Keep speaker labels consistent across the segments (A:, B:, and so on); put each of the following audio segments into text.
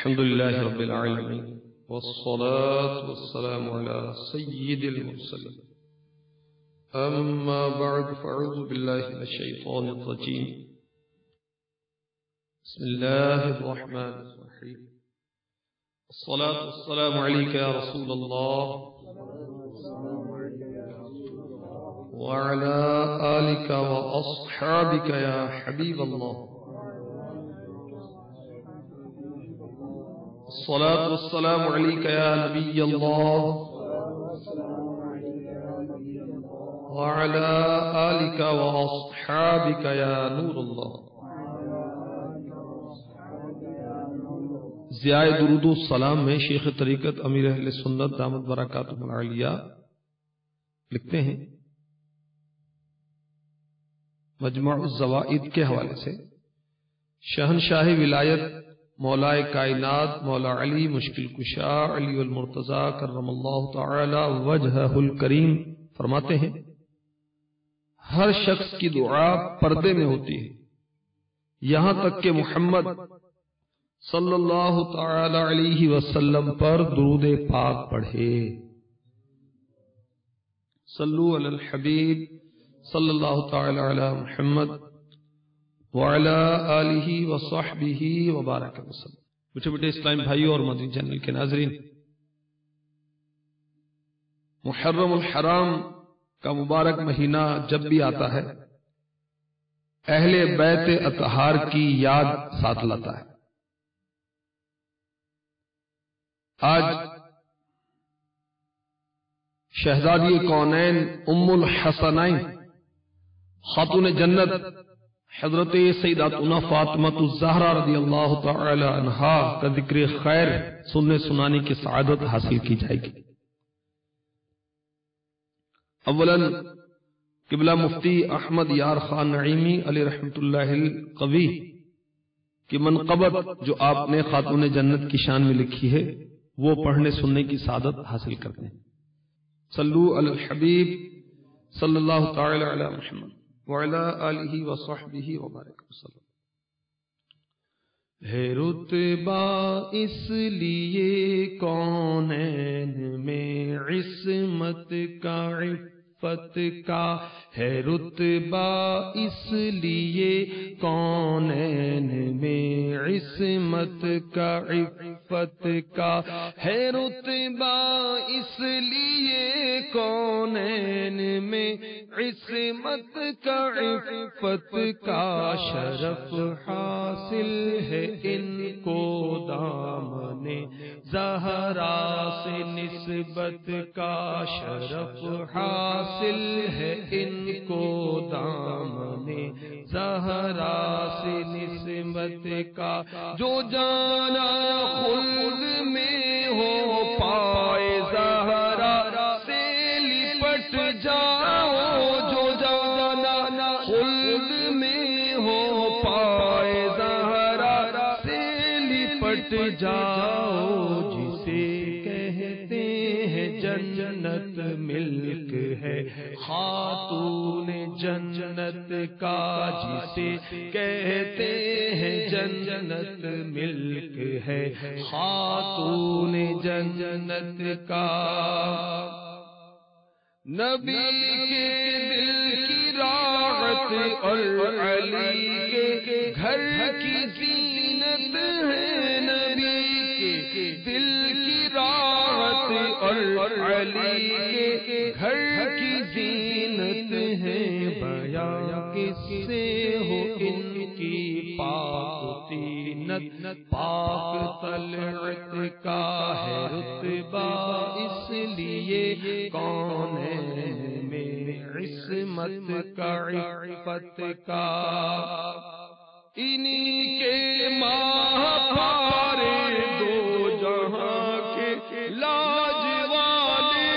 A: الحمد لله رب العالمين والصلاة والسلام على سيد المرسلين أما بعد فأعوذ بالله من الشيطان الرجيم بسم الله الرحمن الرحيم الصلاة والسلام عليك يا رسول الله وعلى آلك وأصحابك يا حبيب الله الصلاة والسلام عليك يا نبي الله وعلى آلك وأصحابك يا نور الله. ضیاء درود السلام میں شیخ طریقت امیر اہل سنت دامت برکاتہ العالیہ لکھتے ہیں مجمع الزوائد کے حوالے سے، شہنشاہ ولایت مولائے کائنات مولا علی مشکل کشا علی المرتضی کرم اللہ تعالی وجہہ الکریم فرماتے ہیں ہر شخص کی دعا پردے میں ہوتی ہے یہاں تک کہ محمد صلی اللہ تعالی علیہ وسلم پر درود پاک پڑھے. صلو علی الحبیب صلی اللہ تعالی علی محمد وعلی آلہ وصحبہ وبارک وسلم. میٹھے میٹھے اسلام بھائیوں اور مدنی چینل کے ناظرین، محرم الحرام کا مبارک مہینہ جب بھی آتا ہے اہل بیت اطہار کی یاد ساتھ لاتا ہے. آج شہزادی کونین ام الحسنین خاتون جنت حضرت سیداتنا فاطمہ الزہرا رضی اللہ تعالی عنہا کا ذکر خیر سننے سنانے کی سعادت حاصل کی جائے گی. اولا قبلہ مفتی احمد یار خان نعیمی علیہ رحمت اللہ القوی کی منقبت جو آپ نے خاتون جنت کی شان میں لکھی ہے وہ پڑھنے سننے کی سعادت حاصل کرتے ہیں. صلو علی الحبیب صلی اللہ تعالی علی محمد وعلی آلہ وصحبہ وبارک وسلم. ہے رتبہ اس لیے کونین میں عصمت کا عفت کا، ہے رتبہ اس لیے کونین میں عصمت کا عفت کا، ہے رتبہ اس لیے کونین میں عصمت کا عفت کا، شرف حاصل ہے ان کو دامن زہرا سے نسبت کا، شرف حاصل ہے ان کو دامن زہرا سے نسبت کا، جو جانا خلد میں ہو پائے زہرا سے لپٹ جاؤ، جو جانا خلد میں ہو پائے زہرا سے لپٹ جاؤ، جسے کہتے ہیں جنت ملک ہے خاتون جنت کا، جسے کہتے ہیں جنت ملک ہے خاتون جنت کا. نبی کے دل کی راحت اور علی کے گھر کی زینت ہے، نبی کے دل کی راحت اور علی کے گھر کی زینت ہے. بیان کس سے ہو ان کی پاک طینت پاک طلعت کا، ہے رتبہ اس لیے کونین میں عصمت کا عفت کا. انہی کے ماہ پارے دو جہاں کے لاج والے،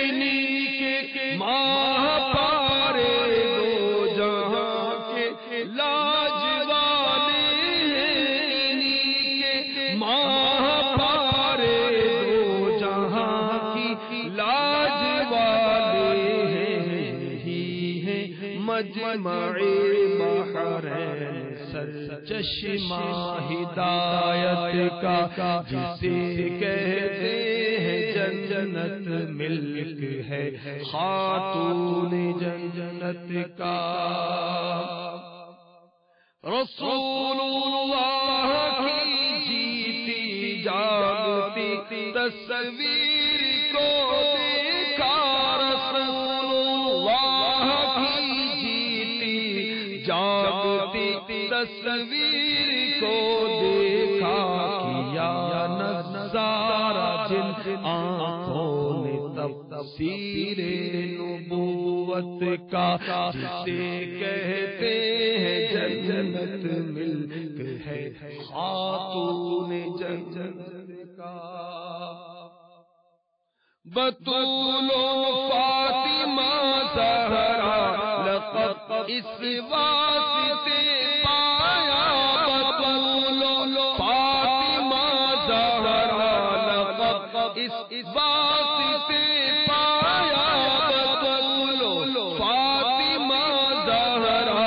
A: انہی کے ماہ پارے دو جہاں کے لاج والے، انہی کے ماہ پارے دو جہاں کی لاج والے ہیں، ہی ہے مجمع بحرین سر چشمہ ہدایت کا جسے کہتے ہیں جنت ملک ہے خاتون جنت کا رسول اللہ کی جیتی جاگتی تصویر کو دیکھا رسول اللہ کی جیتی جاگتی تصویر کو دیکھا کیا نظارہ جن آنکھوں نے تفسیر نبوت کا جسے کہتے ہیں جنت ملک ہے خاتون جنت کا بطول و فاطمہ زہرا لقب اس واسطے پایا بطول و فاطمہ زہرا لقب اس واسطے پایا بطول و فاطمہ زہرا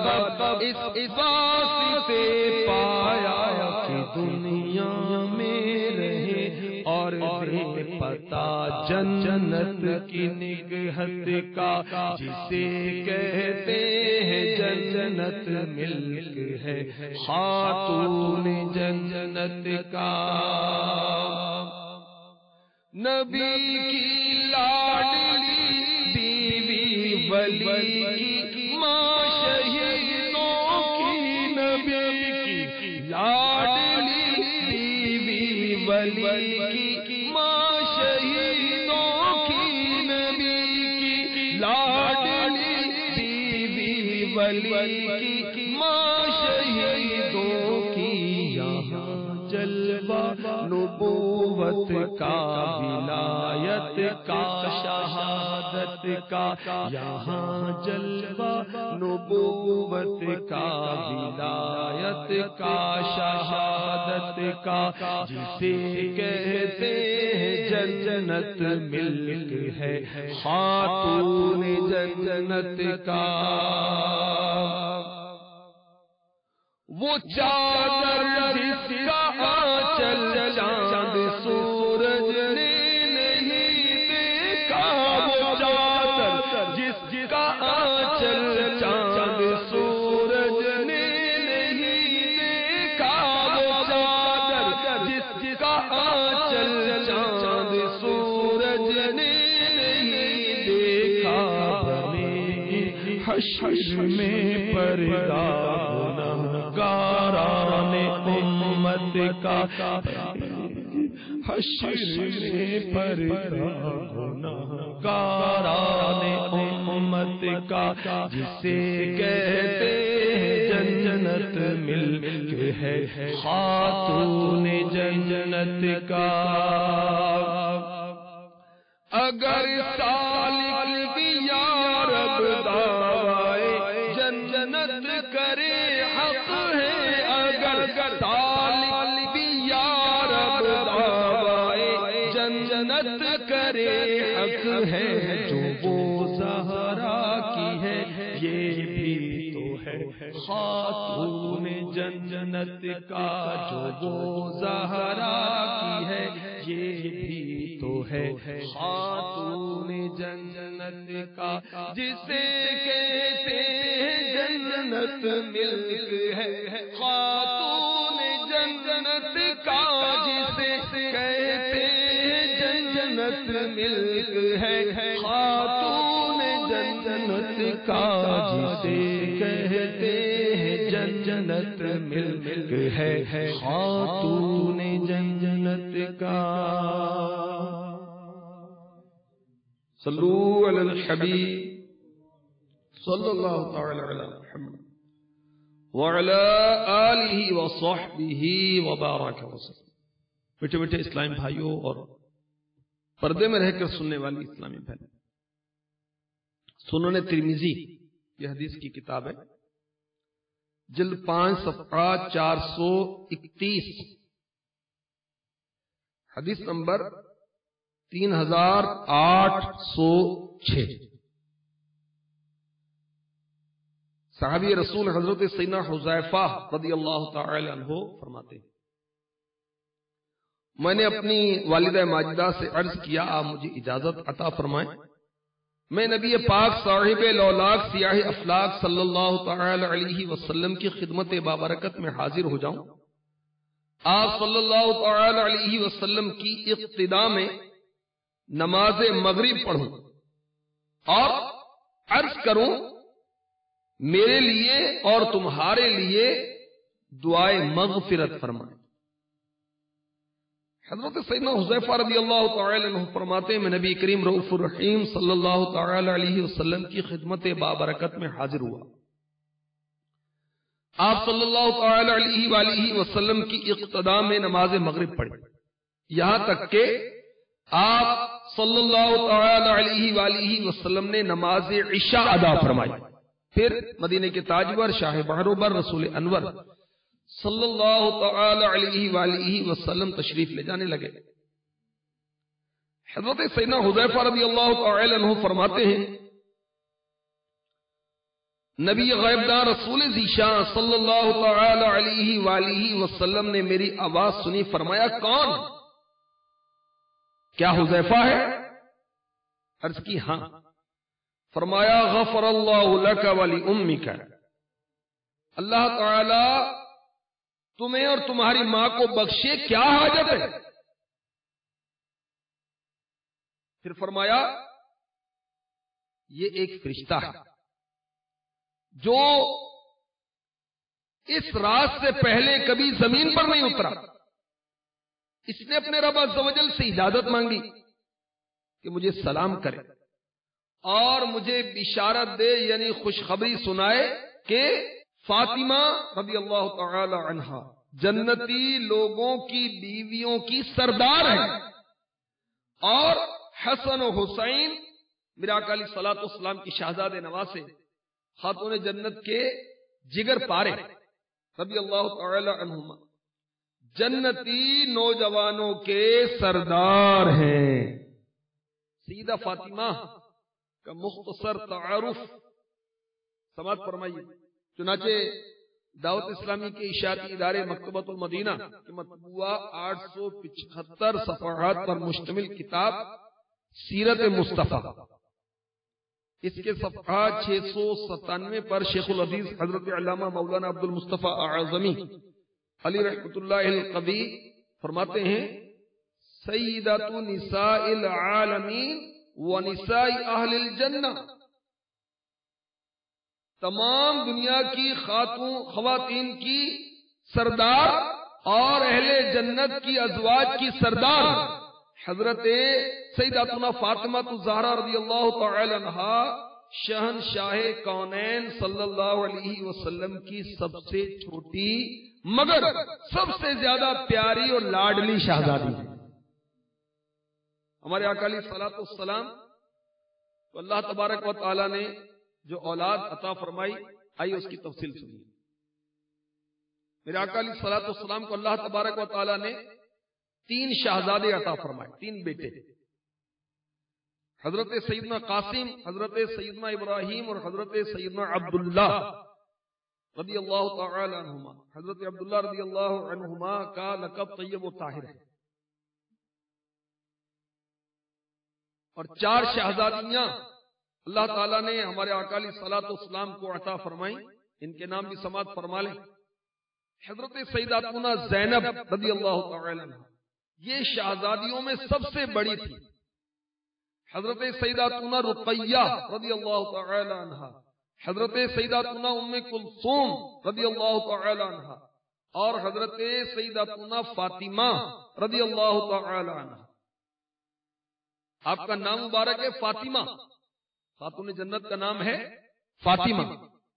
A: لقب اس واسطے پایا کہ دنیا میں رہے اور دے پتا جنت کی نگہت کا جسے کہتے ہیں جنت ملک ہے خاتون جنت کا نبی کی لاڈلی بیوی ولی کی ماں شہیدوں کی نبی کی لاڈلی بیوی ولی کی ماں شہیدوں کی نبی کی لاڈلی بیوی ولی کی ماں شہیدوں کی یہاں جلوہ نبوت کا ولایت کا شہادت کا یہاں جلوہ نبوت کا ولایت کا شہادت کا جسے کہتے ہیں جنت ملک ہے خاتون جنت کا وہ چادر جس کا آنچل چاند سورج نے نہیں دیکھا وہ چادر جس کا آنچل چاند سورج نے نہیں دیکھا وہ چادر جس کا آنچل چاند سورج نے نہیں دیکھا حشر میں پردہ گاران امت کا حشر میں پردہ گاران امت کا جسے کہتے ہیں جنت ملک ہے خاتون جنت کا اگر سالک یا رب دعوائے جنت کرے حق ہے اگر سالک یا رب دعوائے جنت کرے حق ہے جو وہ زہرا کی ہے یہ بھی تو ہے خاتون جنت کا جو وہ زہرا کی ہے یہ بھی تو ہے خاتون جنت کا جسے کہتے ہیں جنت ملک ہے خاتون جنت کا جسے کہتے ہیں جنت ملک ہے خاتون جنت کا جسے کہتے ہیں جنت ملک ہے خاتون جنت کا صلو علی الحبیب صلی اللہ تعالی علی محمد وعلی آلہ وصحبہ وبارک وسلم۔ بیٹھے بیٹھے اسلامی بھائیوں اور پردے میں رہ کر سننے والی اسلامی بہن، سنن ترمذی یہ حدیث کی کتاب ہے، جلد 5 صفحہ 431، حدیث نمبر 3806۔ صحابی رسول حضرت سیدنا حذیفہ رضی اللہ تعالی عنہ فرماتے ہیں میں نے اپنی والدہ ماجدہ سے عرض کیا آپ مجھے اجازت عطا فرمائیں میں نبی پاک صاحب لولاک سیاہ افلاک صلی اللہ تعالی علیہ وسلم کی خدمت بابرکت میں حاضر ہو جاؤں آپ صلی اللہ تعالی علیہ وسلم کی اقتداء میں نماز مغرب پڑھوں اور عرض کروں میرے لیے اور تمہارے لیے دعائے مغفرت فرمائیں۔ حضرت سیدنا حذیفہ رضی اللہ تعالی عنہ فرماتے ہیں میں نبی کریم رؤوف الرحیم صلی اللہ تعالی علیہ وسلم کی خدمت بابرکت میں حاضر ہوا۔ آپ صلی اللہ تعالی علیہ وآلہ وسلم کی اقتداء میں نماز مغرب پڑھی، یہاں تک کہ آپ صلی اللہ تعالی علیہ وآلہ وسلم نے نماز عشاء ادا فرمائی، پھر مدینے کے تاجور شاہ بہروبر رسول انور صلی اللہ تعالی علیہ وآلہ وسلم تشریف لے جانے لگے۔ حضرت سیدنا حذیفہ رضی اللہ تعالی عنہ فرماتے ہیں نبی غیبدار رسول ذیشان صلی اللہ تعالی علیہ وآلہ وسلم نے میری آواز سنی، فرمایا کون؟ کیا حذیفہ ہے؟ عرض کی ہاں۔ فرمایا غفر اللہ لک ولی امک، اللہ تعالی تمہیں اور تمہاری ماں کو بخشے، کیا حاجت ہے؟ پھر فرمایا یہ ایک فرشتہ ہے جو اس رات سے پہلے کبھی زمین پر نہیں اترا، اس نے اپنے رب عز و جل سے اجازت مانگی کہ مجھے سلام کرے اور مجھے بشارت دے، یعنی خوشخبری سنائے کہ فاطمہ رضی اللہ تعالی عنہا جنتی لوگوں کی بیویوں کی سردار ہے اور حسن و حسین میرا آقا علیہ الصلوۃ والسلام کی شہزادے نواسے خاتون جنت کے جگر پارے رضی اللہ تعالی عنہما جنتی نوجوانوں کے سردار ہیں۔ سیدہ فاطمہ کا مختصر تعارف سماعت فرمائیے۔ چنانچہ دعوت اسلامی کے اشاعتی ادارے مکتبۃ المدینہ کے مطبوعہ 875 صفحات پر مشتمل کتاب سیرت مصطفیٰ، اس کے صفحات 697 پر شیخ الحدیث حضرت علامہ مولانا عبد المصطفیٰ اعظمی علی رحمۃ اللہ القوی فرماتے ہیں سیدۃ نساء العالمین و نساء اہل الجنہ، تمام دنیا کی خواتین کی سردار اور اہل جنت کی ازواج کی سردار حضرت سیداتنا فاطمہ الزہرا رضی اللہ تعالی عنہا شہنشاہ کونین صلی اللہ علیہ وسلم کی سب سے چھوٹی مگر سب سے زیادہ پیاری اور لاڈلی شہزادی ہے۔ ہمارے آقا علیہ الصلوۃ والسلام تو اللہ تبارک و تعالی نے جو اولاد عطا فرمائی، آئیے اس کی تفصیل سنیے۔ میرے آقا علیہ الصلوۃ والسلام کو اللہ تبارک و تعالی نے 3 شہزادے عطا فرمائے، 3 بیٹے، حضرت سیدنا قاسم، حضرت سیدنا ابراہیم اور حضرت سیدنا عبداللہ رضی اللہ تعالی عنہما۔ حضرت عبداللہ رضی اللہ عنہما کا لقب طیب و طاہر ہے، اور 4 شہزادیاں اللہ تعالیٰ نے ہمارے آقا علیہ الصلوۃ والسلام کو عطا فرمائیں، ان کے نام بھی سماعت فرما لیں۔ حضرت سیداتنا زینب رضی اللہ تعالی عنہ یہ شہزادیوں میں سب سے بڑی تھی۔ حضرت سیداتنا رقیہ رضی اللہ تعالی عنہ، حضرت سیداتنا ام کلثوم رضی اللہ تعالی عنہ اور حضرت سیداتنا فاطمہ رضی اللہ تعالی عنہ۔ آپ کا نام مبارک ہے فاطمہ، خاتون جنت کا نام ہے فاطمہ،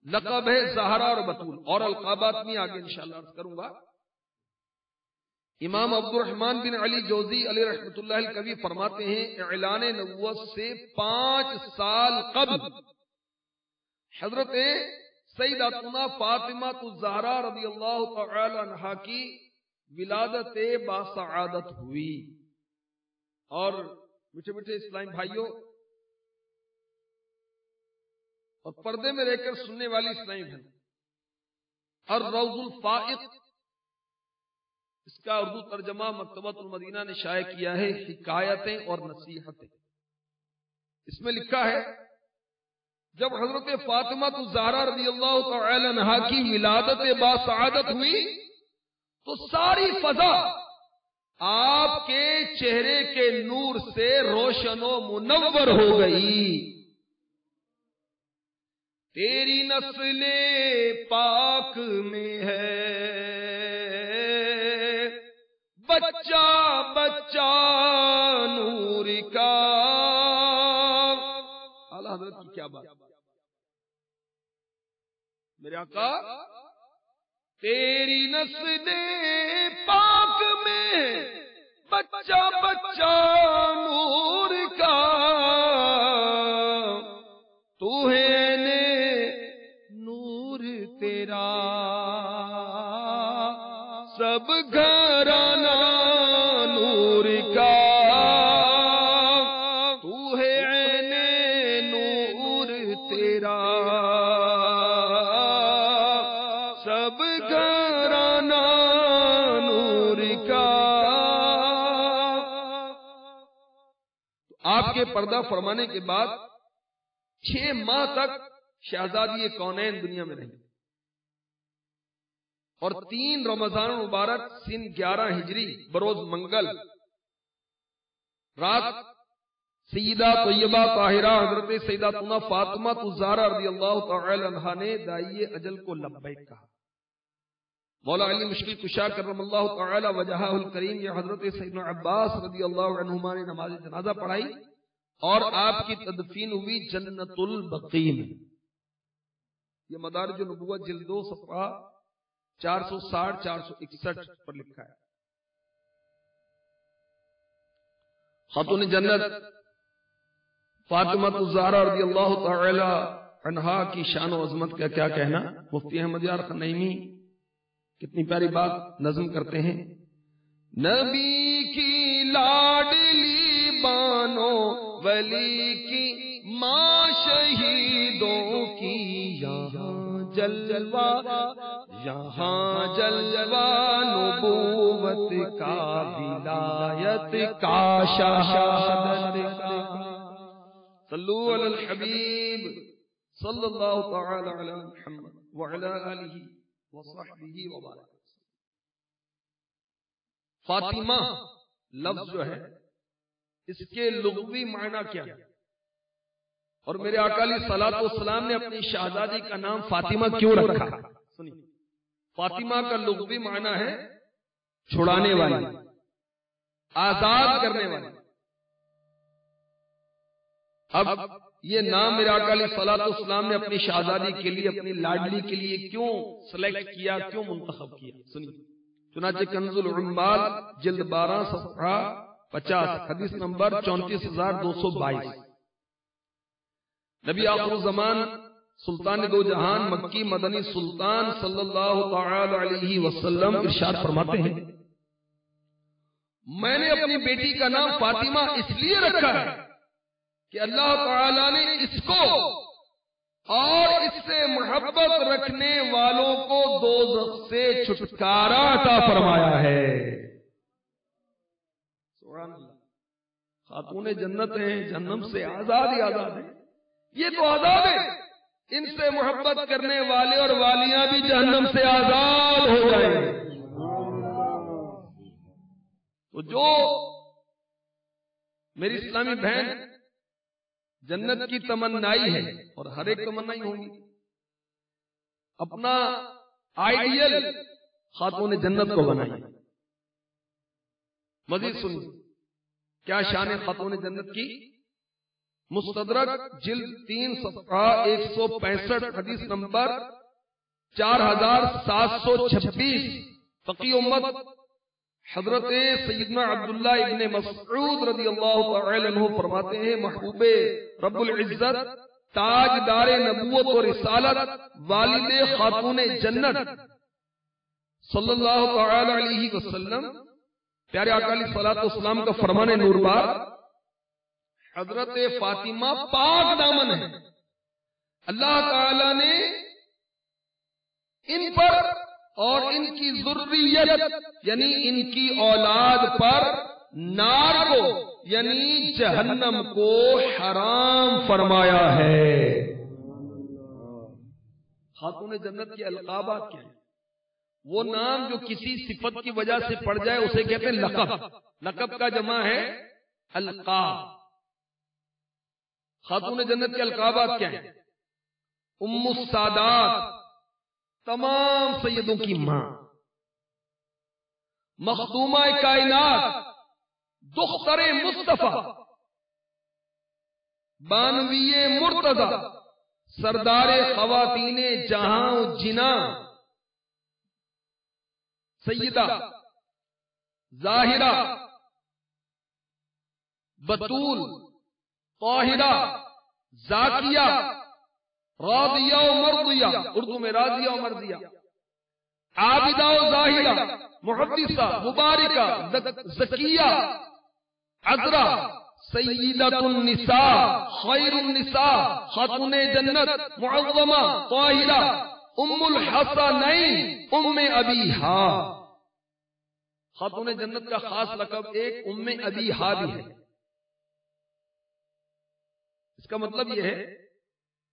A: لقب ہے زہرا اور بطول، اور القابات میں آگے انشاءاللہ عرض کروں گا۔ امام عبد الرحمن بن علی جوزی علیہ رحمۃ اللہ القوی فرماتے ہیں اعلان نبوت سے 5 سال قبل حضرت سیداتنا فاطمہ الزہرا رضی اللہ تعالی عنہا کی ولادت باسعادت ہوئی۔ اور میٹھے میٹھے اسلام بھائیوں اور پردے میں رہ کر سننے والی اسلامی بہن، الروض الفائق، اس کا اردو ترجمہ مکتبۃ المدینہ نے شائع کیا ہے، حکایتیں اور نصیحتیں۔ اس میں لکھا ہے جب حضرت فاطمہ الزہرا رضی اللہ تعالی عنہا کی ولادت باسعادت ہوئی تو ساری فضا آپ کے چہرے کے نور سے روشن و منور ہو گئی۔ تیری نسل پاک میں ہے بچہ بچہ نور کا۔ اعلیٰ حضرت کی کیا بات، میرے آقا تیری نسل پاک میں بچہ بچہ نور کا، تو ہے نور تیرا سب گھرانہ نور کا، تو ہے عین نور تیرا سب گھرانہ نور کا۔ آپ کے پردہ فرمانے کے بعد 6 ماہ تک شہزادی کونین دنیا میں رہی، اور 3 رمضان مبارک سن 11 ہجری بروز منگل رات سیدہ طیبہ طاہرہ حضرت سیداتنا فاطمہ الزہرا رضی اللہ تعالی عنہا نے داعی اجل کو لبیک کہا۔ مولا علی مشکل کشا کرم اللہ تعالی وجہہ الکریم یا حضرت سیدنا عباس رضی اللہ عنہما نے نماز جنازہ پڑھائی اور آپ کی تدفین ہوئی جنت البقیع میں۔ یہ مدارج النبوت جلد 2 صفحہ 460 461 پر لکھا ہے۔ خاتون جنت فاطمہ الزہرا رضی اللہ تعالی عنہا کی شان و عظمت کا کیا کہنا۔ مفتی احمد یار خنیمی کتنی پیاری بات نظم کرتے ہیں۔ نبی کی لاڈلی بانو ولی کی ماں شہیدوں کی یہاں جلوہ یہاں جلوہ نبوت کا ولایت کا شہادت کا۔ صلو علی الحبیب صلی اللہ تعالی علی محمد وعلی آلہ وصحبہ وبارک۔ فاطمہ لفظ جو ہے اس کے لغوی معنی کیا ہے، اور میرے آقا علیہ الصلوۃ والسلام نے اپنی شہزادی کا نام فاطمہ کیوں رکھا؟ سنیے، فاطمہ کا لغوی معنی ہے چھڑانے والی، آزاد کرنے والی۔ اب یہ نام میرے آقا علیہ الصلوۃ والسلام نے اپنی شہزادی کے لیے، اپنی لاڈلی کے لیے کیوں سلیکٹ کیا، کیوں منتخب کیا؟ سنیے، چنانچہ کنز العمال جلد 12 صفحہ 50 حدیث نمبر 34222۔ نبی آخر الزمان سلطان دو جہان مکی مدنی سلطان صلی اللہ تعالی علیہ وسلم ارشاد فرماتے ہیں، میں نے اپنی بیٹی کا نام فاطمہ اس لیے رکھا ہے کہ اللہ تعالی نے اس کو اور اس سے محبت رکھنے والوں کو دوزخ سے چھٹکارا عطا فرمایا ہے۔ سبحان اللہ، خاتون جنت ہیں، جہنم سے آزاد ہی آزاد ہیں۔ یہ تو آزاد ہے، ان سے محبت کرنے والے اور والیاں بھی جہنم سے آزاد ہو جائیں۔ تو جو میری اسلامی بہن جنت کی تمنائی ہے، اور ہر ایک تمنائی ہوگی، اپنا آئیڈیل خاتون جنت کو بنائیں۔ مزید سنیے کیا شان خاتون جنت کی۔ مستدرک جلد 3 صفحہ 165 حدیث نمبر 4726 فقی امت حضرت سیدنا عبداللہ ابن مسعود رضی اللہ تعالی عنہ فرماتے ہیں، محبوب رب العزت تاجدار نبوت و رسالت والد خاتون جنت صلی اللہ تعالی علیہ وسلم پیارے آقا علیہ الصلوۃ والسلام کا فرمان نور بار، حضرت فاطمہ پاک دامن ہے، اللہ تعالی نے ان پر اور ان کی ذریت یعنی ان کی اولاد پر نار کو یعنی جہنم کو حرام فرمایا ہے۔ خاتون جنت کے القابات کیا ہیں؟ وہ نام جو کسی صفت کی وجہ سے پڑ جائے اسے کہتے ہیں لقب۔ لقب کا جمع ہے القاب۔ خاتون جنت کے القابات کیا ہیں؟ ام السادات، تمام سیدوں کی ماں، مخدومہ کائنات، دختر مصطفیٰ، بانوی مرتضی، سردار خواتین جہاں و جنا، سیدہ ظاہرہ بطول طاہرہ زاکیہ راضیہ و مرضیہ، اردو میں راضیہ و مرضیہ، عابدہ و ظاہرہ، محدثہ، مبارکہ، زکیہ، عذرا، سیدۃ النساء، خیر النساء، خاتون جنت، معظمہ، طاہرہ، ام الحسنین، ام ابیہا۔ خاتون جنت کا خاص لقب ایک ام ابیہا بھی ہے۔ اس کا مطلب یہ ہے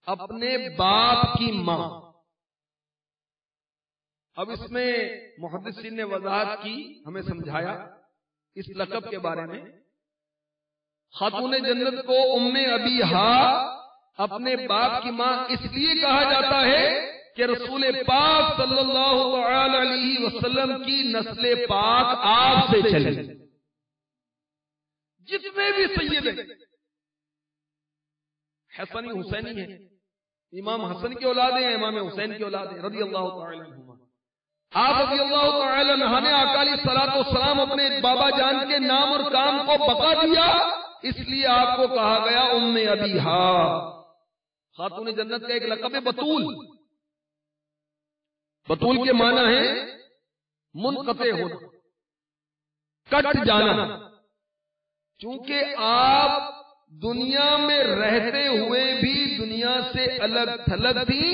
A: اپنے باپ کی ماں۔ اب اس میں محدثین نے وضاحت کی، ہمیں سمجھایا اس لقب کے بارے میں۔ خاتون جنت کو ام ابیہا، اپنے باپ کی ماں، اس لیے کہا جاتا ہے کہ رسول پاک صلی اللہ علیہ وسلم کی نسل پاک آپ سے چلی۔ جتنے بھی سید حسنی حسینی ہیں، امام حسن کی اولاد ہیں، امام حسین کی اولاد ہیں رضی اللہ تعالی عنہما۔ آپ رضی اللہ تعالی عنہ نے آقا علیہ الصلوۃ والسلام اپنے بابا جان کے نام اور کام کو بقا دیا، اس لیے آپ کو کہا گیا ام ابیہا۔ خاتون جنت کا ایک لقب ہے بطول۔ بطول کے معنی ہے منقطع ہونا، کٹ جانا۔ چونکہ آپ دنیا میں رہتے ہوئے بھی دنیا سے الگ تھلگ تھی،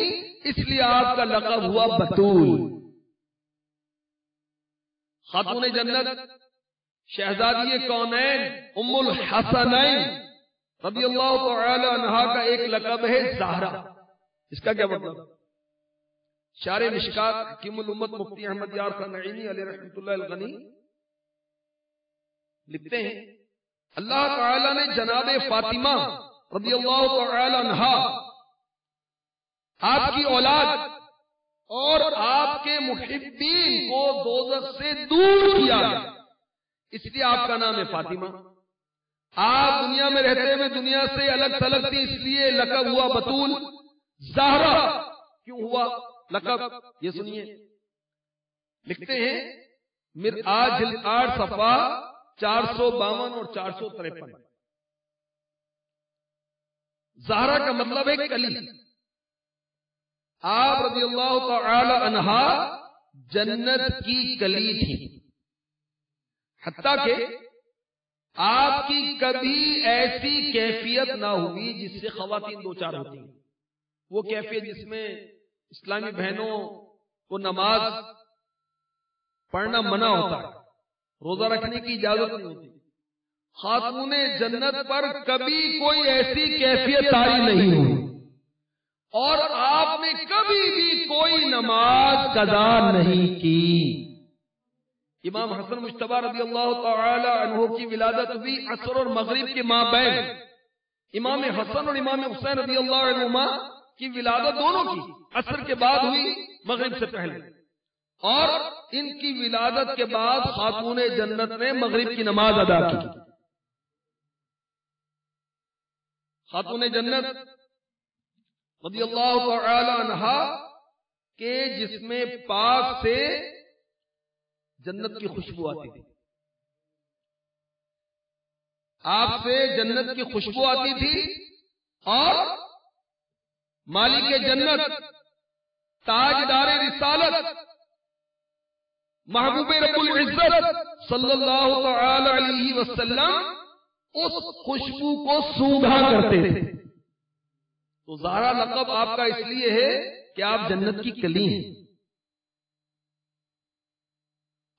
A: اس لیے آپ کا لقب ہوا بطول۔ خاتون جنت شہزادی کونین ام الحسنین رضی اللہ تعالی عنہا کا ایک لقب ہے زہرا۔ اس کا کیا مطلب؟ شارح مشکات حکیم الامت مفتی احمد یار خان نعیمی علیہ رحمۃ اللہ الغنی لکھتے ہیں اللہ تعالی نے جناب فاطمہ رضی اللہ تعالی عنہا، آپ کی اولاد اور آپ کے محبین کو دوزخ سے دور کیا، اس لیے آپ کا نام ہے فاطمہ۔ آپ دنیا میں رہتے ہوئے دنیا سے الگ تھلگ تھی، اس لیے لقب ہوا بطول۔ زہرا کیوں ہوا لقب؟ یہ سنیے، لکھتے ہیں مرآت جلد 8 صفحہ 452 اور 453۔ زہرا کا مطلب ہے کلی۔ آپ رضی اللہ تعالی عنہا جنت کی کلی تھی، حتیٰ کہ آپ کی کبھی ایسی کیفیت نہ ہوئی جس سے خواتین دو چار ہوتی ہیں۔ وہ کیفیت جس میں اسلامی بہنوں کو نماز پڑھنا منع ہوتا ہے، روزہ رکھنے کی اجازت نہیں ہوتی۔ خاتون جنت پر کبھی کوئی ایسی کیفیت طاری نہیں ہوئی، اور آپ نے کبھی بھی کوئی نماز قضا نہیں کی۔ امام حسن مجتبی رضی اللہ تعالی عنہ کی ولادت بھی عصر اور مغرب کے مابین، امام حسن اور امام حسین رضی اللہ عنہما کی ولادت دونوں کی عصر کے بعد ہوئی، مغرب سے پہلے، اور ان کی ولادت کے بعد خاتون جنت نے مغرب کی نماز ادا کی۔ خاتون جنت رضی اللہ تعالی عنہا کے جسم پاک سے جنت کی خوشبو آتی تھی، آپ سے جنت کی خوشبو آتی تھی، اور مالک جنت تاجدار رسالت محبوب رب العزت صلی اللہ تعالی علیہ وسلم اس خوشبو کو سونگھا کرتے تھے۔ تو زہرا لقب آپ کا اس لیے ہے کہ آپ جنت کی کلی ہیں،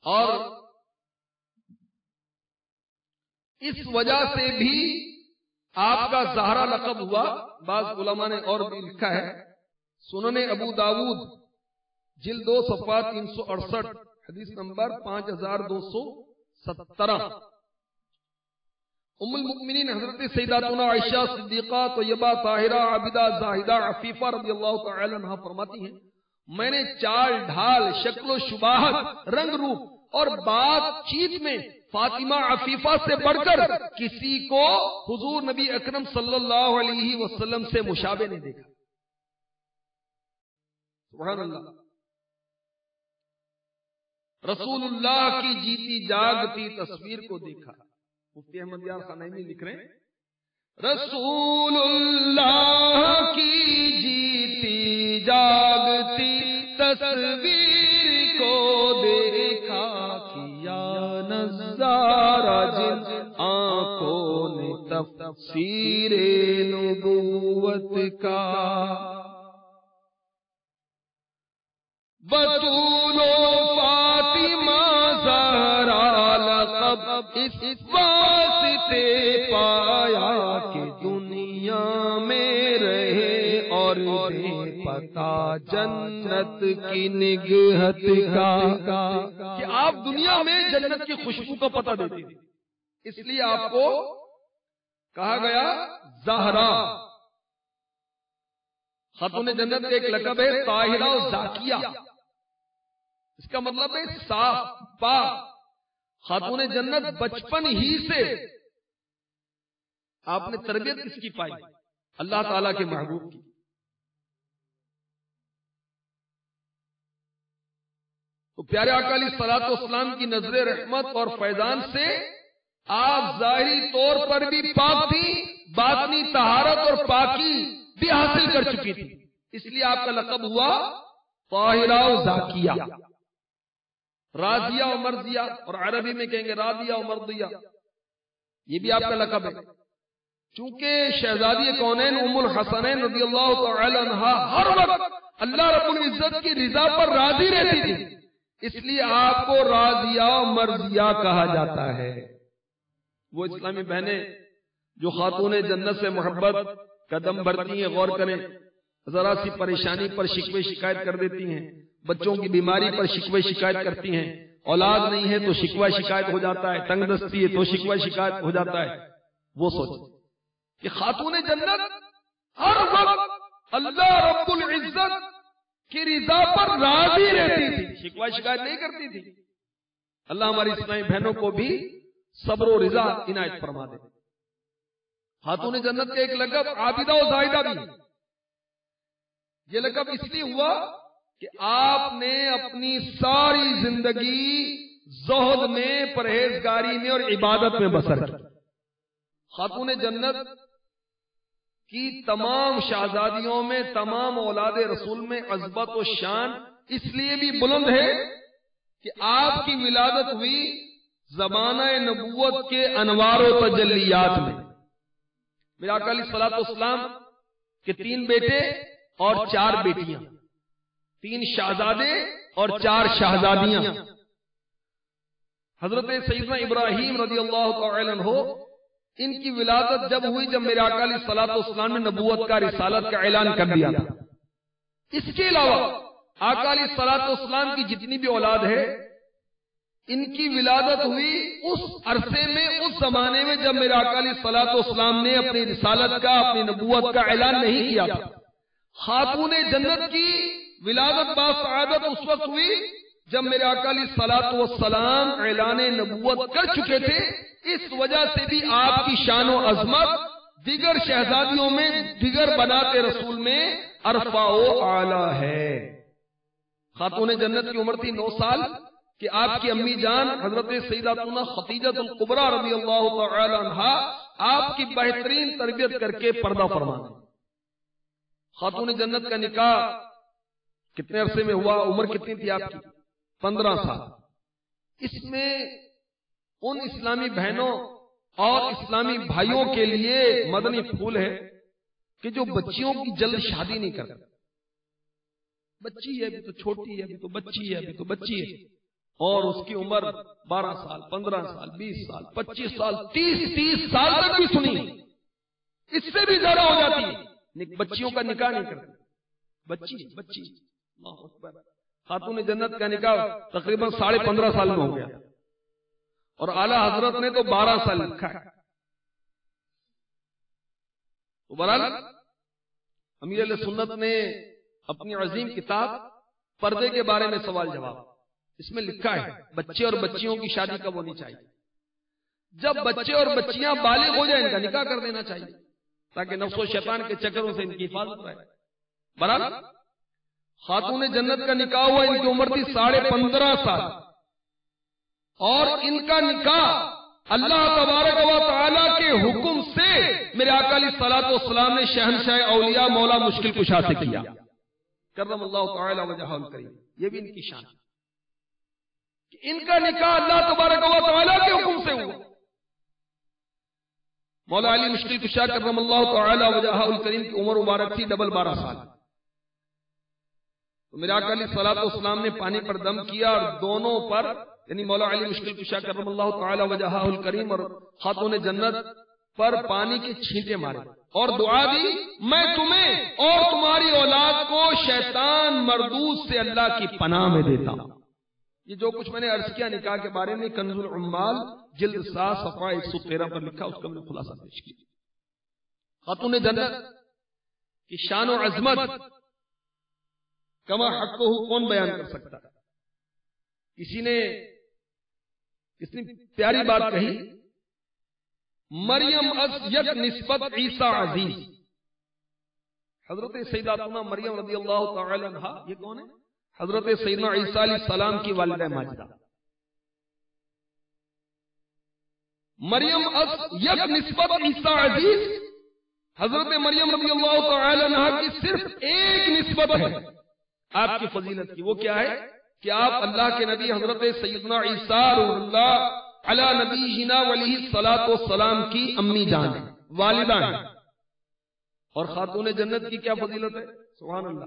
A: اور اس وجہ سے بھی آپ کا زہرا لقب ہوا۔ بعض علماء نے اور بھی لکھا ہے، سنن ابو داود جلد 2 صفحہ 368 حدیث نمبر 5217، ام المؤمنین حضرت سیداتنا عائشہ صدیقہ طیبہ طاہرہ عابدہ زاہدہ عفیفہ رضی اللہ تعالی عنہ فرماتی ہیں، میں نے چال ڈھال، شکل و شباہت، رنگ روپ اور بات چیت میں فاطمہ عفیفہ سے بڑھ کر کسی کو حضور نبی اکرم صلی اللہ علیہ وسلم سے مشابہ نہیں دیکھا۔ سبحان اللہ۔ رسول اللہ کی جیتی جاگتی تصویر کو دیکھا۔ مفتی احمد یار خانیمی لکھ رہے ہیں، رسول اللہ کی جیتی جاگتی تصویر کو دیکھا، کیا نظارہ جن آنکھوں نے تفسیر نبوت کا، بطول و فاطمہ زہرا لقب اس واسطے پایا کہ دنیا میں رہے اور دے پتا جنت کی نگہت کا، کہ آپ دنیا میں جنت کی خوشبو کا پتہ دیتے ہیں، اس لیے آپ کو کہا گیا زہرا۔ خاتون جنت کا ایک لقب ہے طاہرہ و زاکیہ، اس کا مطلب ہے صاف پاک۔ خاتون جنت بچپن ہی سے آپ نے تربیت کس کی پائی؟ اللہ تعالیٰ کے محبوب کی۔ تو پیارے آقا علیہ الصلوۃ والسلام کی نظر رحمت اور فیضان سے آپ ظاہری طور پر بھی پاک تھی، باطنی طہارت اور پاکی بھی حاصل کر چکی تھی، اس لیے آپ کا لقب ہوا طاہرہ و زاکیہ، راضیہ و مرضیہ، اور عربی میں کہیں گے راضیہ و مرضیہ، یہ بھی آپ کا لقب ہے۔ چونکہ شہزادی کونین ام الحسنین رضی اللہ تعالی عنہا ہر وقت اللہ رب العزت کی رضا پر راضی رہتی تھی، اس لیے آپ کو راضیہ و مرضیہ کہا جاتا ہے۔ وہ اسلامی بہنیں جو خاتون جنت سے محبت قدم بڑھتی ہیں، غور کریں، ذرا سی پریشانی پر شکوے شکایت کر دیتی ہیں، بچوں کی بیماری پر شکوے شکایت کرتی ہیں، اولاد نہیں ہے تو شکوہ شکایت ہو جاتا ہے، تنگ دستی ہے تو شکوہ شکایت ہو جاتا ہے۔ وہ سوچیں کہ خاتون جنت ہر وقت اللہ رب العزت کی رضا پر راضی رہتی تھی، شکوہ شکایت نہیں کرتی تھی۔ اللہ ہماری اسلامی بہنوں کو بھی صبر و رضا عنایت فرما دے۔ خاتون جنت کا ایک لقب عابدہ و زاہدہ بھی، یہ لقب اس لیے ہوا کہ آپ نے اپنی ساری زندگی زہد میں، پرہیزگاری میں اور عبادت میں بسر کی۔ خاتون جنت کی تمام شہزادیوں میں، تمام اولاد رسول میں عظمت و شان اس لیے بھی بلند ہے کہ آپ کی ولادت ہوئی زمانہ نبوت کے انوار و تجلیات میں۔ میرے آقا علیہ الصلوۃ والسلام کے 3 بیٹے اور 4 بیٹیاں، 3 شہزادے اور 4 شہزادیاں۔ حضرت سیدنا ابراہیم رضی اللہ تعالی عنہ، ان کی ولادت جب ہوئی جب میرے آقا علیہ الصلوۃ والسلام نے نبوت کا، رسالت کا اعلان کر دیا تھا۔ اس کے علاوہ آقا علیہ الصلوۃ والسلام کی جتنی بھی اولاد ہے، ان کی ولادت ہوئی اس عرصے میں، اس زمانے میں جب میرے آقا علیہ الصلوۃ والسلام نے اپنی رسالت کا، اپنی نبوت کا اعلان نہیں کیا تھا۔ خاتون جنت کی ولادت باسعادت اس وقت ہوئی جب میرے آقا علیہ الصلوۃ والسلام اعلان نبوت کر چکے تھے۔ اس وجہ سے بھی آپ کی شان و عظمت دیگر شہزادیوں میں، دیگر بنات رسول میں ارفع و اعلی ہے۔ خاتون جنت کی عمر تھی 9 سال کہ آپ کی امی جان حضرت سیداتنا خدیجہ الکبریٰ رضی اللہ تعالی عنہا آپ کی بہترین تربیت کر کے پردہ فرمانے۔ خاتون جنت کا نکاح کتنے عرصے میں ہوا؟ عمر کتنی تھی آپ کی؟ 15 سال۔ اس میں ان اسلامی بہنوں اور اسلامی بھائیوں کے لیے مدنی پھول ہے کہ جو بچیوں کی جلد شادی نہیں کرتا، بچی ہے ابھی تو چھوٹی ہے، ابھی تو بچی ہے، ابھی تو بچی ہے، اور اس کی عمر 12 سال 15 سال 20 سال 25 سال 30 سال تک بھی سنی، اس سے بھی زیادہ ہو جاتی ہے، بچیوں کا نکاح نہیں کرتی، بچی اللہ اکبر۔ خاتون جنت کا نکاح تقریباً 15.5 سال میں ہو گیا، اور اعلی حضرت نے تو 12 سال لکھا ہے۔ تو بہرحال امیر اہل سنت نے اپنی عظیم کتاب پردے کے بارے میں سوال جواب، اس میں لکھا ہے بچے اور بچیوں کی شادی کب ہونی چاہیے؟ جب بچے اور بچیاں بالغ ہو جائیں ان کا نکاح کر دینا چاہیے، تاکہ نفس و شیطان کے چکروں سے ان کی حفاظت رہے۔ بہرحال خاتون جنت کا نکاح ہوا، ان کی عمر تھی 15.5 سال، اور ان کا نکاح اللہ تبارک و تعالی کے حکم سے میرے آقا علیہ الصلوۃ والسلام نے شہنشاہ اولیاء مولا مشکل کشا سے کیا، کرم اللہ تعالی وجہہ الکریم۔ یہ بھی ان کی شان ہے کہ ان کا نکاح اللہ تبارک و تعالی کے حکم سے ہوا۔ مولا علی مشکل کشا کرم اللہ تعالی وجہہ الکریم کی عمر مبارک تھی 12 سال۔ تو میرے آقا علیہ الصلوۃ والسلام نے پانی پر دم کیا، اور دونوں پر یعنی مولا علی مشکل کشا کرم اللہ تعالی وجہہ الکریم اور خاتون جنت پر پانی کے چھینٹے مارے، اور دعا دی میں تمہیں اور تمہاری اولاد کو شیطان مردود سے اللہ کی پناہ میں دیتا ہوں۔ یہ جو کچھ میں نے عرض کیا نکاح کے بارے میں کنز العمال جلد 7 صفحہ 113 پر لکھا، اس کا میں نے خلاصہ پیش کیا۔ خاتون جنت کی شان و عظمت کما حقہ کون بیان کر سکتا ہے؟ کسی نے اتنی پیاری بات کہی، مریم از یک نسبت عیسیٰ عزیز۔ حضرت سیداتنا مریم رضی اللہ تعالی عنہا یہ کون ہے؟ حضرت سیدنا عیسیٰ علیہ السلام کی والدہ ماجدہ۔ مریم از یک نسبت عیسیٰ عزیز، حضرت مریم رضی اللہ تعالی عنہا کی صرف ایک نسبت ہے آپ کی فضیلت کی، وہ کیا ہے کہ آپ اللہ کے نبی حضرت سیدنا عیسیٰ اللہ علی نبینا علیہ الصلوۃ والسلام کی امی جان ہیں، والدہ ہیں۔ اور خاتون جنت کی کیا فضیلت ہے؟ سبحان اللہ،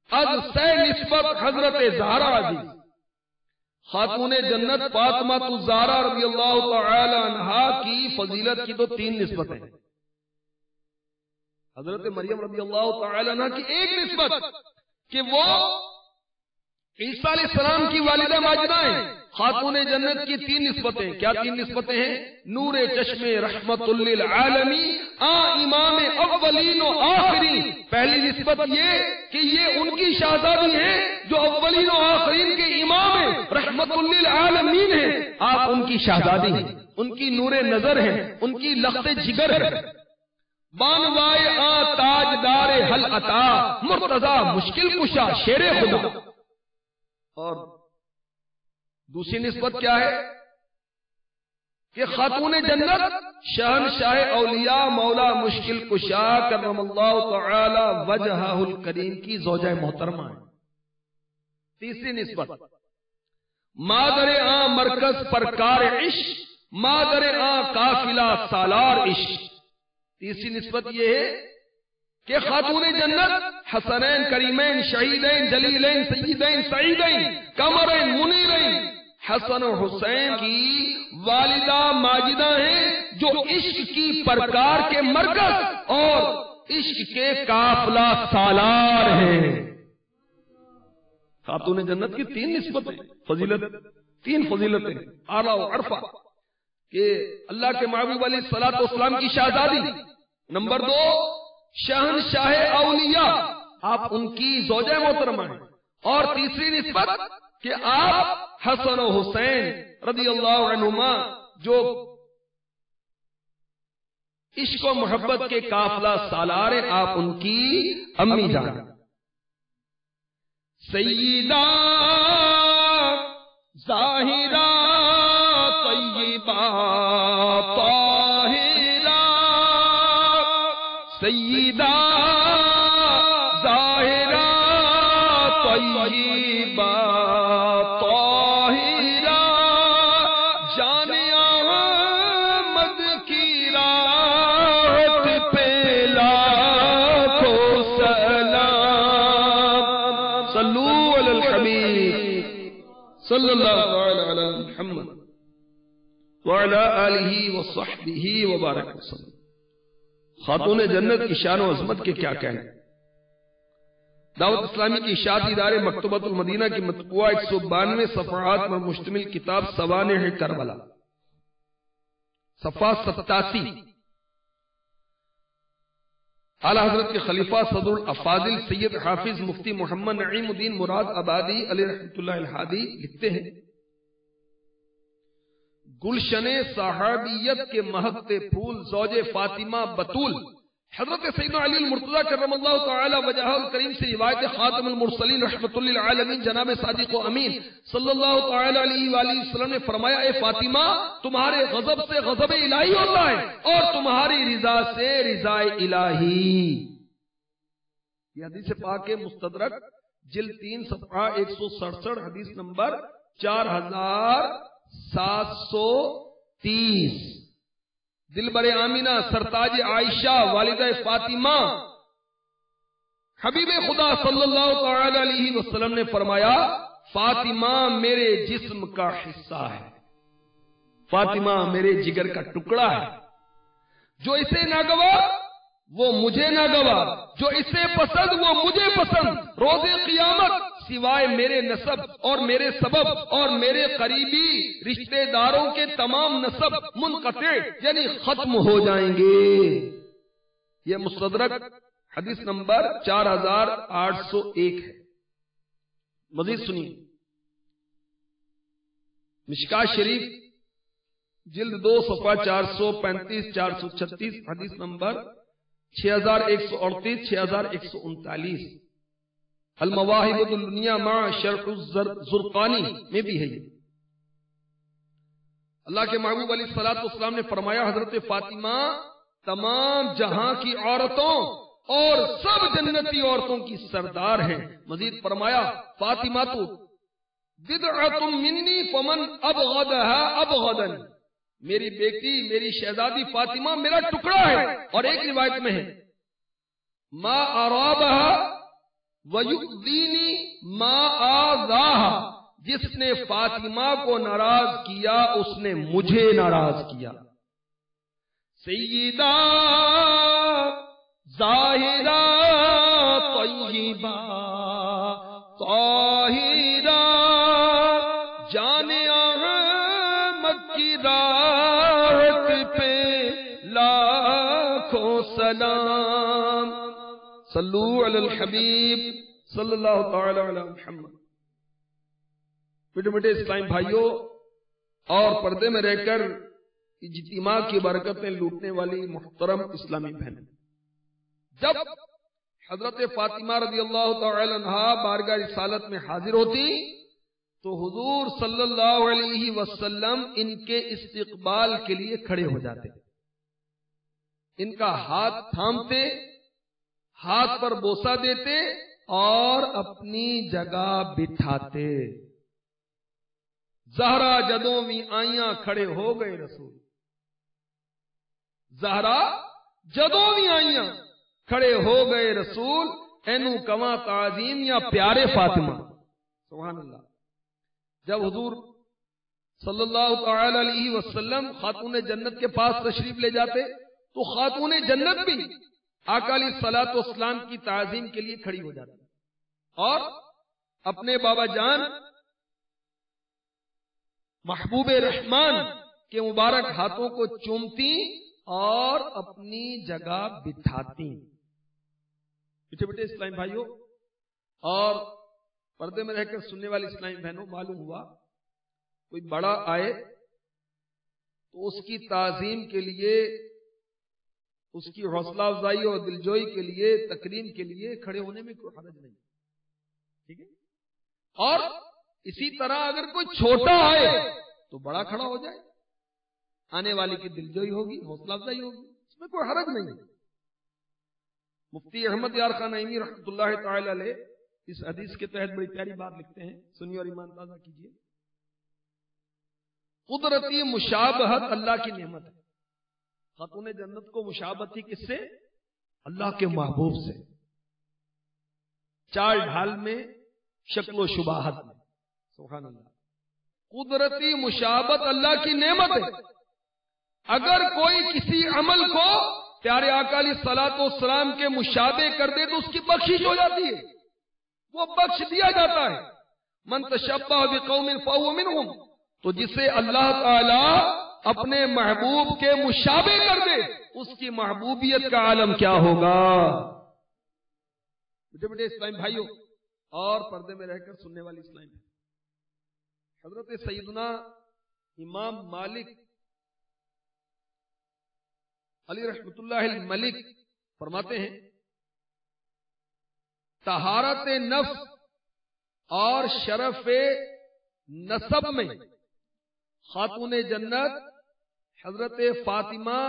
A: از سے نسبت حضرت زہرا عزیز، خاتون جنت فاطمہ الزہرا رضی اللہ تعالی عنہا کی فضیلت کی تو 3 نسبتیں، حضرت مریم رضی اللہ تعالی عنہا کی ایک نسبت کہ وہ عیسیٰ علیہ السلام کی والدہ ماجدہ ہیں۔ خاتون جنت کی 3 نسبتیں، کیا 3 نسبتیں ہیں؟ نور چشم رحمت للعالمین، امام اولین و آخرین۔ پہلی نسبت یہ کہ یہ ان کی شہزادی ہیں جو اولین و آخرین کے امام ہیں، رحمت للعالمین ہیں، آپ ان کی شہزادی ہیں، ان کی نور نظر ہیں، ان کی لخت جگر ہے۔ بانوائے تاجدار حل عطا، مرتضی مشکل کشا شیر خدا۔ اور دوسری نسبت کیا ہے کہ خاتون جنت شہنشاہ اولیاء مولا مشکل کشا کرم اللہ تعالی وجہہ الکریم کی زوجہ محترمہ ہے۔ تیسری نسبت مادر مرکز پرکار عشق، مادر قافلہ سالار عشق۔ تیسری نسبت یہ ہے کہ خاتون جنت حسنین کریمین شہیدین جلیلین سیدین سعیدین قمرین منیرین حسن و حسین کی والدہ ماجدہ ہیں جو عشق کی پرکار کے مرکز اور عشق کے قافلہ سالار ہیں۔ خاتون جنت کی 3 نسبتیں، فضیلت 3 فضیلتیں اعلیٰ و عرفہ کہ اللہ کے محبوب علیہ الصلوۃ والسلام کی شہزادی، نمبر 2 شہنشاہ اولیاء آپ ان کی زوجہ محترمہ ہیں، اور تیسری نسبت کہ آپ حسن و حسین رضی اللہ عنہما جو عشق و محبت کے قافلہ سالار ہیں، آپ ان کی امی جان۔ سیدہ ظاہرہ طیبہ طاہرہ، سیدہ ظاہرہ طیبہ طاہرہ، جان احمد کی راحت پہ لاکھ صلی اللہ تعالی علی محمد وعلی آلہ وصحبہ وبارک وسلم۔ خاتون جنت کی شان و عظمت کے کیا کہنے۔ دعوت اسلامی کی اشاعتی ادارے مکتبۃ المدینہ کی مطبوعہ 192 صفحات پر مشتمل کتاب سوانح کربلا، صفحہ 87، اعلی حضرت کے خلیفہ صدر الافاضل سید حافظ مفتی محمد نعیم الدین مراد آبادی علیہ رحمۃ اللہ الہادی لکھتے ہیں، گلشن صحابیت کے مہکتے پھول زوج فاطمہ بطول حضرت سیدنا علی المرتضی کرم اللہ تعالی وجہہ الکریم سے روایت خاتم المرسلین رحمۃ للعالمین جناب صادق و امین صلی اللہ تعالی علیہ وآلہ وسلم نے فرمایا، اے فاطمہ، تمہارے غضب سے غضب الہی ہوتا ہے اور تمہاری رضا سے رضا الہی۔ یہ حدیث پاک مستدرک جلد 3 صفحہ 167 حدیث نمبر 4730۔ دلبر آمینہ سرتاج عائشہ والدہ فاطمہ حبیب خدا صلی اللہ تعالی علیہ وسلم نے فرمایا، فاطمہ میرے جسم کا حصہ ہے، فاطمہ میرے جگر کا ٹکڑا ہے، جو اسے نہ گوا وہ مجھے نہ گوا، جو اسے پسند وہ مجھے پسند۔ روز قیامت سوائے میرے نسب اور میرے سبب اور میرے قریبی رشتہ داروں کے تمام نسب منقطع یعنی ختم ہو جائیں گے۔ یہ مستدرک حدیث نمبر 4801 ہے۔ مزید سنیے، مشکاۃ شریف جلد 2 صفحہ 435 436 حدیث نمبر 6138 6139، المواہب الدنیا مع شرح الزرقانی میں بھی ہے۔ یہ اللہ کے محبوب علیہ الصلوۃ والسلام نے فرمایا، حضرت فاطمہ تمام جہاں کی عورتوں اور سب جنتی عورتوں کی سردار ہیں۔ مزید فرمایا، فاطمہ تو بدعۃ منی فمن ابغضها ابغضن، میری بیٹی میری شہزادی فاطمہ میرا ٹکڑا ہے۔ اور ایک روایت میں ہے، ما ارابها وَيُؤْذِينِي مَا آذَاهَا، جس نے فاطمہ کو ناراض کیا اس نے مجھے ناراض کیا۔ سیدہ ظاہرہ طیبہ طاہرہ جان احمد کی راحت پہ لاکھوں سلام، صلو علی الحبیب صلی اللہ تعالی علی محمد۔ میٹھے اسلام بھائیوں اور پردے میں رہ کر اجتماع کی برکتیں لوٹنے والی محترم اسلامی بہن، جب حضرت فاطمہ رضی اللہ تعالی عنہا بارگاہ رسالت میں حاضر ہوتی تو حضور صلی اللہ علیہ وسلم ان کے استقبال کے لیے کھڑے ہو جاتے، ان کا ہاتھ تھامتے، ہاتھ پر بوسہ دیتے اور اپنی جگہ بٹھاتے۔ زہرا جدوں بھی آئیاں کھڑے ہو گئے رسول، زہرا جدوں بھی آئیاں کھڑے ہو گئے رسول، اینو کواں تعظیم یا پیارے فاطمہ۔ سبحان اللہ۔ جب حضور صلی اللہ تعالی علیہ وسلم خاتون جنت کے پاس تشریف لے جاتے تو خاتون جنت بھی آقا علیہ الصلوۃ والسلام کی تعظیم کے لیے کھڑی ہو جاتی اور اپنے بابا جان محبوب رحمان کے مبارک ہاتھوں کو چومتی اور اپنی جگہ بٹھاتی۔ بیٹے اسلامی بھائیوں اور پردے میں رہ کر سننے والی اسلامی بہنوں، معلوم ہوا کوئی بڑا آئے تو اس کی تعظیم کے لیے، اس کی حوصلہ افزائی اور دلجوئی کے لیے، تکریم کے لیے کھڑے ہونے میں کوئی حرج نہیں، ٹھیک ہے؟ اور اسی طرح اگر کوئی چھوٹا آئے تو بڑا کھڑا ہو جائے، آنے والے کی دلجوئی ہوگی، حوصلہ افزائی ہوگی، اس میں کوئی حرج نہیں۔ مفتی احمد یار خان نعیمی رحمۃ اللہ تعالی علیہ اس حدیث کے تحت بڑی پیاری بات لکھتے ہیں، سنیے اور ایمان تازہ کیجیے۔ قدرتی مشابہت اللہ کی نعمت ہے۔ خاتون جنت کو مشابہت تھی کس سے؟ اللہ کے محبوب سے، چال ڈھال میں، شکل و شباہت میں۔ سبحان اللہ۔ قدرتی مشابہت اللہ کی نعمت ہے. اگر کوئی کسی عمل کو پیارے آقا علیہ الصلوۃ والسلام کے مشابہ کر دے تو اس کی بخشش ہو جاتی ہے، وہ بخش دیا جاتا ہے. من تشبہ بقوم فہو منہم، تو جسے اللہ تعالی اپنے محبوب کے مشابہ کر دے اس کی محبوبیت کا عالم کیا ہوگا. بڑے بڑے اسلام بھائیوں اور پردے میں رہ کر سننے والی اسلام بھائی، حضرت سیدنا امام مالک علی رحمت اللہ الملک فرماتے ہیں طہارت نفس اور شرف نسب میں خاتون جنت حضرت فاطمہ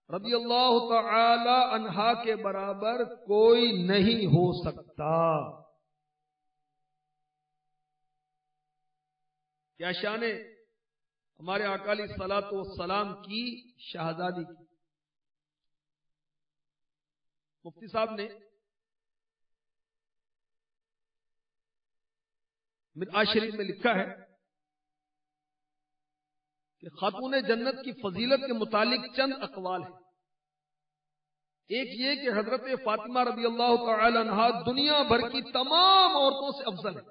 A: رضی اللہ تعالی عنہا کے برابر کوئی نہیں ہو سکتا. کیا شان ہے ہمارے آقا علیہ الصلوۃ والسلام کی شہزادی کی. مفتی صاحب نے مرآت شریف میں لکھا ہے کہ خاتون جنت کی فضیلت کے متعلق چند اقوال ہیں. ایک یہ کہ حضرت فاطمہ رضی اللہ تعالی عنہا دنیا بھر کی تمام عورتوں سے افضل ہے،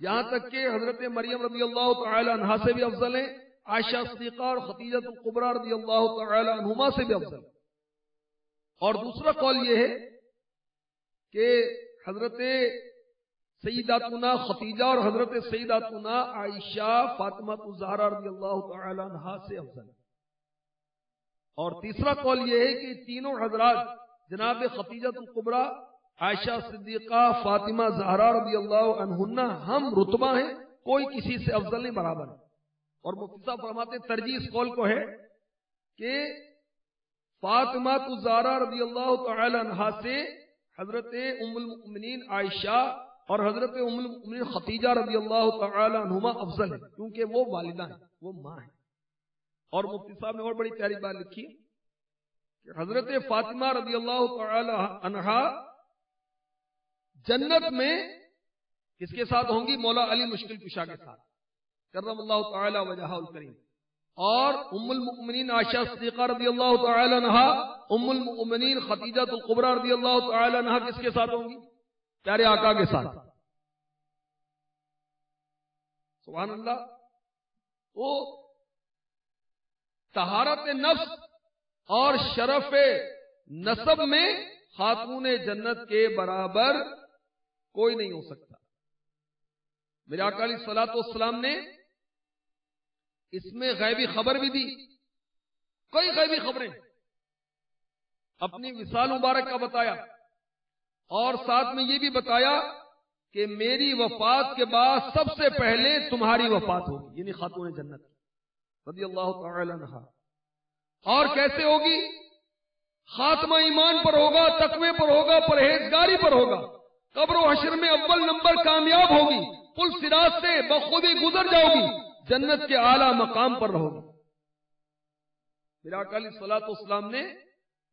A: یہاں تک کہ حضرت مریم رضی اللہ تعالی عنہا سے بھی افضل ہے، عائشہ صدیقہ اور خدیجہ الکبریٰ رضی اللہ تعالی عنہما سے بھی افضل ہے. اور دوسرا قول یہ ہے کہ حضرت سیداتنا خدیجہ اور حضرت سیداتنا عائشہ فاطمہ الزہرا رضی اللہ تعالی عنہا سے افضل ہے. اور تیسرا قول یہ ہے کہ تینوں حضرات جناب خدیجہ الکبریٰ، عائشہ صدیقہ، فاطمہ زہرا رضی اللہ عنہن ہم رتبہ ہیں، کوئی کسی سے افضل نہیں، برابر ہے. اور مفتی صاحب فرماتے ترجیح اس قول کو ہے کہ فاطمہ الزہرا رضی اللہ تعالی عنہا سے حضرت ام المؤمنین عائشہ اور حضرت ام المؤمنین خدیجہ رضی اللہ تعالی عنہما افضل ہیں، کیونکہ وہ والدہ ہیں، وہ ماں ہیں. اور مفتی صاحب نے اور بڑی پیاری بات لکھی کہ حضرت فاطمہ رضی اللہ تعالی عنہا جنت میں کس کے ساتھ ہوں گی؟ مولا علی مشکل کشا کے ساتھ کرم اللہ تعالی وجہہ الکریم. اور ام المؤمنین عائشہ صدیقہ رضی اللہ تعالی عنہا، ام المؤمنین خدیجہ الکبریٰ رضی اللہ تعالی عنہا کس کے ساتھ ہوں گی؟ پیارے آقا کے ساتھ. سبحان اللہ. وہ طہارت نفس اور شرف نسب میں خاتون جنت کے برابر کوئی نہیں ہو سکتا. میرے آقا علیہ الصلوۃ والسلام نے اس میں غیبی خبر بھی دی، کئی غیبی خبریں اپنی وصال مبارک کا بتایا، اور ساتھ میں یہ بھی بتایا کہ میری وفات کے بعد سب سے پہلے تمہاری وفات ہوگی، یعنی خاتون جنت رضی اللہ تعالی عنہا. اور کیسے ہوگی؟ خاتمہ ایمان پر ہوگا، تقوی پر ہوگا، پرہیزگاری پر ہوگا، قبر و حشر میں اول نمبر کامیاب ہوگی، پل صراط سے بخود ہی گزر جاؤ گی، جنت کے اعلیٰ مقام پر رہو گی. میرے آقا علیہ الصلوۃ والسلام نے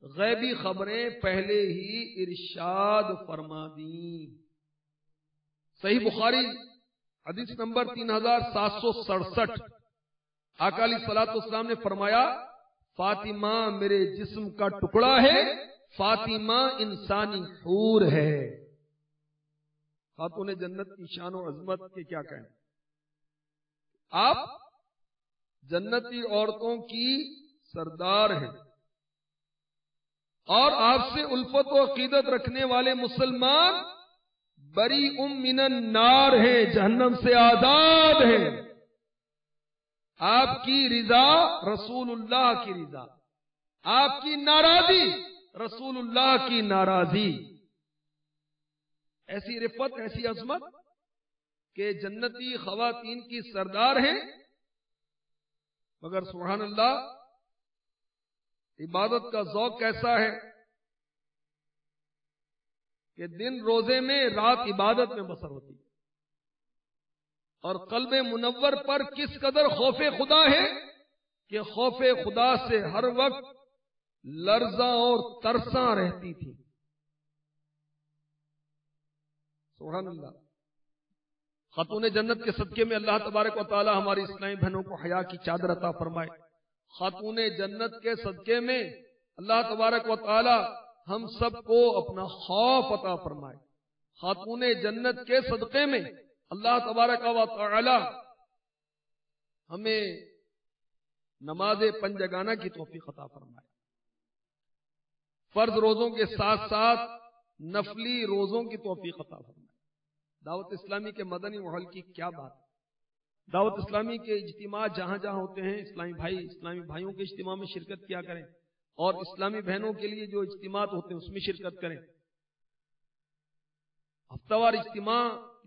A: غیبی خبریں پہلے ہی ارشاد فرما دیں. صحیح بخاری حدیث نمبر 3767 آقا علیہ الصلوۃ والسلام نے فرمایا فاطمہ میرے جسم کا ٹکڑا ہے، فاطمہ انسانی حور ہے. خاتون جنت کی شان و عظمت کے کیا کہیں. آپ جنتی عورتوں کی سردار ہیں، اور آپ سے الفت و عقیدت رکھنے والے مسلمان بری من النار ہیں، جہنم سے آزاد ہیں. آپ کی رضا رسول اللہ کی رضا، آپ کی ناراضی رسول اللہ کی ناراضی. ایسی رفت، ایسی عظمت کہ جنتی خواتین کی سردار ہیں، مگر سبحان اللہ عبادت کا ذوق کیسا ہے کہ دن روزے میں، رات عبادت میں بسر ہوتی ہے. اور قلب منور پر کس قدر خوف خدا ہے کہ خوف خدا سے ہر وقت لرزاں اور ترساں رہتی تھی. سبحان اللہ. خاتون جنت کے صدقے میں اللہ تبارک و تعالی ہماری اسلامی بہنوں کو حیا کی چادر عطا فرمائے۔ خاتون جنت کے صدقے میں اللہ تبارک و تعالی ہم سب کو اپنا خوف عطا فرمائے۔ خاتون جنت کے صدقے میں اللہ تبارک و تعالی ہمیں نماز پنجگانہ کی توفیق عطا فرمائے۔ فرض روزوں کے ساتھ ساتھ نفلی روزوں کی توفیق عطا فرمائے۔ دعوت اسلامی کے مدنی ماحول کی کیا بات ہے۔ دعوت اسلامی کے اجتماع جہاں جہاں ہوتے ہیں، اسلامی بھائیوں کے اجتماع میں شرکت کیا کریں، اور اسلامی بہنوں کے لیے جو اجتماعات ہوتے ہیں اس میں شرکت کریں۔ ہفتہ وار اجتماع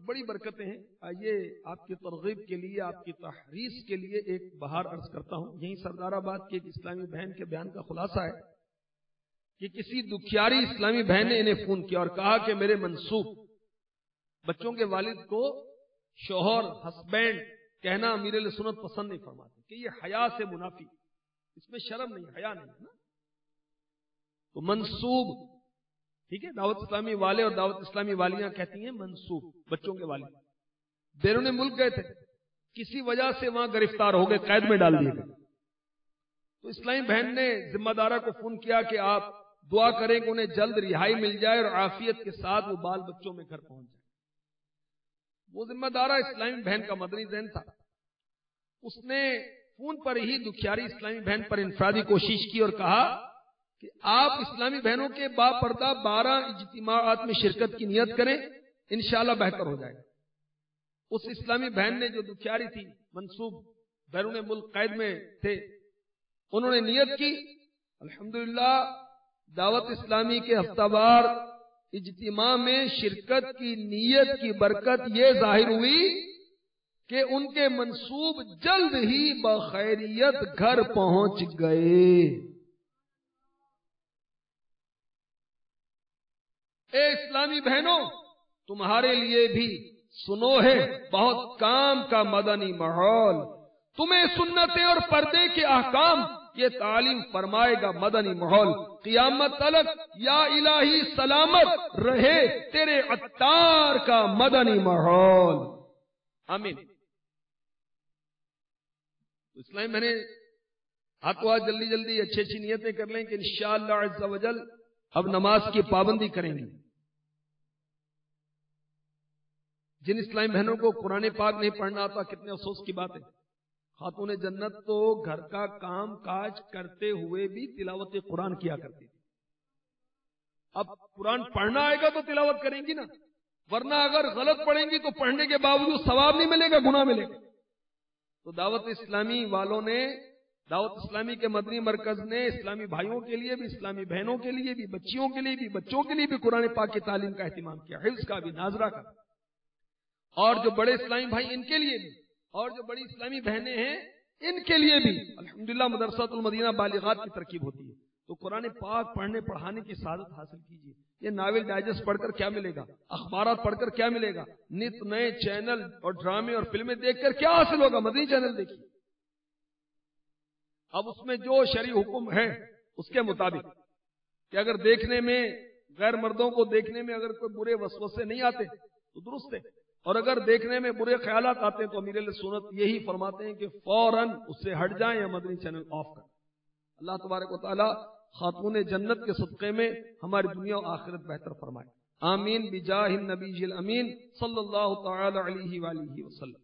A: بڑی برکتیں ہیں۔ آئیے آپ کی ترغیب کے لیے، آپ کی تحریص کے لیے ایک بہار عرض کرتا ہوں۔ یہیں سردار آباد کی ایک اسلامی بہن کے بیان کا خلاصہ ہے کہ کسی دکھیاری اسلامی بہن نے انہیں فون کیا اور کہا کہ میرے منسوب بچوں کے والد کو شوہر ہسبینڈ کہنا امیر اہل سنت پسند نہیں فرماتے، کہ یہ حیا سے منافی، اس میں شرم نہیں، حیا نہیں ہے نا۔ تو منسوب، ٹھیک ہے، دعوت اسلامی والے اور دعوت اسلامی والیاں کہتی ہیں منسوب بچوں کے والد بیرون ملک گئے تھے، کسی وجہ سے وہاں گرفتار ہو گئے، قید میں ڈال دیے گئے۔ تو اسلامی بہن نے ذمہ دارہ کو فون کیا کہ آپ دعا کریں کہ انہیں جلد رہائی مل جائے اور عافیت کے ساتھ وہ بال بچوں میں گھر پہنچ جائے۔ وہ ذمہ دارہ اسلامی بہن کا مدنی ذہن تھا، اس نے فون پر ہی دکھیاری اسلامی بہن پر انفرادی کوشش کی اور کہا کہ آپ اسلامی بہنوں کے باپردہ 12 اجتماعات میں شرکت کی نیت کریں، انشاءاللہ بہتر ہو جائے گا۔ اس اسلامی بہن نے جو دکھیاری تھی، منسوب بیرون ملک قید میں تھے، انہوں نے نیت کی۔ الحمدللہ دعوت اسلامی کے ہفتہ وار اجتماع میں شرکت کی نیت کی برکت یہ ظاہر ہوئی کہ ان کے منسوب جلد ہی بخیریت گھر پہنچ گئے۔ اے اسلامی بہنوں، تمہارے لیے بھی سنو ہے بہت کام کا مدنی ماحول، تمہیں سنتیں اور پردے کے احکام یہ تعلیم فرمائے گا مدنی ماحول، قیامت تلک یا الہی سلامت رہے تیرے عطار کا مدنی ماحول، آمین۔ اسلام میں نے ہاتھوں ہاتھ جلدی جلدی اچھی اچھی نیتیں کر لیں کہ انشاءاللہ عز و جل اب نماز کی پابندی کریں گے۔ جن اسلامی بہنوں کو قرآن پاک نہیں پڑھنا آتا، کتنے افسوس کی بات ہے۔ خاتون جنت تو گھر کا کام کاج کرتے ہوئے بھی تلاوت قرآن کیا کرتی تھی۔ اب قرآن پڑھنا آئے گا تو تلاوت کریں گی نا، ورنہ اگر غلط پڑھیں گی تو پڑھنے کے باوجود ثواب نہیں ملے گا، گناہ ملے گا۔ تو دعوت اسلامی والوں نے، دعوت اسلامی کے مدنی مرکز نے اسلامی بھائیوں کے لیے بھی، اسلامی بہنوں کے لیے بھی، بچیوں کے لیے بھی، بچوں کے لیے بھی قرآن پاک کی تعلیم کا اہتمام کیا، حفظ کا بھی، ناظرہ کا، اور جو بڑے اسلامی بھائی ان کے لیے بھی، اور جو بڑی اسلامی بہنیں ہیں ان کے لیے بھی الحمدللہ مدرسۃ المدینہ بالغات کی ترکیب ہوتی ہے۔ تو قرآن پاک پڑھنے پڑھانے کی سعادت حاصل کیجیے۔ یہ ناول ڈائجسٹ پڑھ کر کیا ملے گا، اخبارات پڑھ کر کیا ملے گا، نت نئے چینل اور ڈرامے اور فلمیں دیکھ کر کیا حاصل ہوگا، مدنی چینل دیکھیے۔ اب اس میں جو شرعی حکم ہے اس کے مطابق کہ اگر دیکھنے میں، غیر مردوں کو دیکھنے میں اگر کوئی برے وسوسے نہیں آتے تو درست ہے، اور اگر دیکھنے میں برے خیالات آتے ہیں تو امیر اہل سنت یہی فرماتے ہیں کہ فوراً اس سے ہٹ جائیں یا مدنی چینل آف کریں۔ اللہ تبارک و تعالی خاتون جنت کے صدقے میں ہماری دنیا و آخرت بہتر فرمائے، آمین بجاہ النبی الامین صلی اللہ تعالی علیہ وآلہ وسلم۔